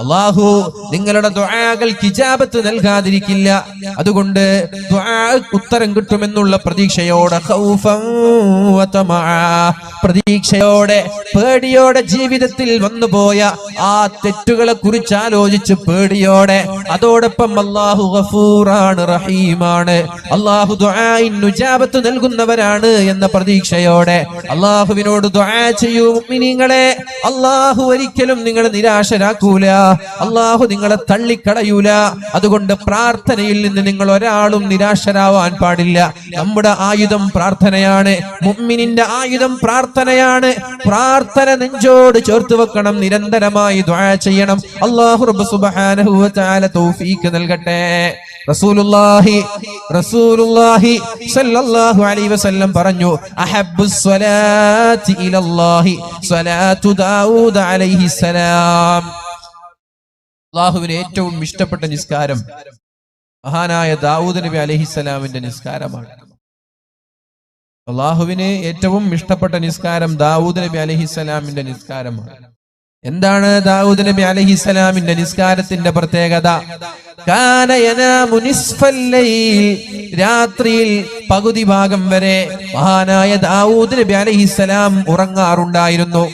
അല്ലാഹു നിങ്ങളുടെ ദുആകൾക്ക് ഇജാബത്ത് നൽകാതിരിക്കില്ല. അതുകൊണ്ട് ദുആക്ക് ഉത്തരം കിട്ടുമെന്നുള്ള പ്രതീക്ഷയോടെ ഖൗഫൻ വ തമഅ, പ്രതീക്ഷയോടെ പേടിയോടെ ജീവിതത്തിൽ വന്നുപോയ ആ തെറ്റുകളെ കുറിച്ച് ആലോചിച്ച് പേടിയോടെ, അതോടൊപ്പം അല്ലാഹു ഗഫൂറാണ് റഹീമാണ്, അല്ലാഹു ദുആഇന് ഇജാബത്ത് നൽകുന്നവരാണ് എന്ന പ്രതീക്ഷയോടെ അല്ലാഹുവിനോട് ദുആ ചെയ്യൂ മുഅ്മിനീങ്ങളെ. അല്ലാഹു ഒരിക്കലും നിങ്ങളെ നിരാശരാക്കൂല, അല്ലാഹു നിങ്ങളെ തള്ളിക്കളയൂല. അതുകൊണ്ട് പ്രാർത്ഥനയിൽ നിന്ന് നിങ്ങൾ ഒരാളും നിരാശരാവാൻ പാടില്ല. നമ്മുടെ ആയുധം പ്രാർത്ഥനയാണ്, മുഅ്മിനിന്റെ ആയുധം പ്രാർത്ഥനയാണ്. പ്രാർത്ഥന നെഞ്ചോട് ചേർത്ത് വെക്കണം, നിരന്തരമായി ദുആ ചെയ്യണം. അല്ലാഹു റബ്ബ് സുബ്ഹാനഹു വ തആല തൗഫീഖ് നൽകട്ടെ. റസൂലുള്ളാഹി സ്വല്ലല്ലാഹു അലൈഹി വസല്ലം പറഞ്ഞു, അഹബ്ബുസ് സ്വലാത്തി ഇലല്ലാഹി സ്വലാത്തു ദാവൂദ് അലൈഹിസ്സലാം. അല്ലാഹുവിന് ഏറ്റവും ഇഷ്ടപ്പെട്ട നിസ്കാരം മഹാനായ ദാവൂദ് നബി അലൈഹിസ്സലാമിന്റെ നിസ്കാരമാണ്. അല്ലാഹുവിന് ഏറ്റവും ഇഷ്ടപ്പെട്ട നിസ്കാരം ദാവൂദ് നബി അലൈഹിസ്സലാമിന്റെ നിസ്കാരമാണ്. എന്താണ് ദാവൂദ് നബി അലൈഹിസ്സലാമിന്റെ നിസ്കാരത്തിന്റെ പ്രത്യേകത? കാന യനാമു നിസ്ഫൽ ലൈൽ, രാത്രിയിൽ പകുതി ഭാഗം വരെ മഹാനായ ദാവൂദ് നബി അലൈഹിസ്സലാം ഉറങ്ങാറുണ്ടായിരുന്നു.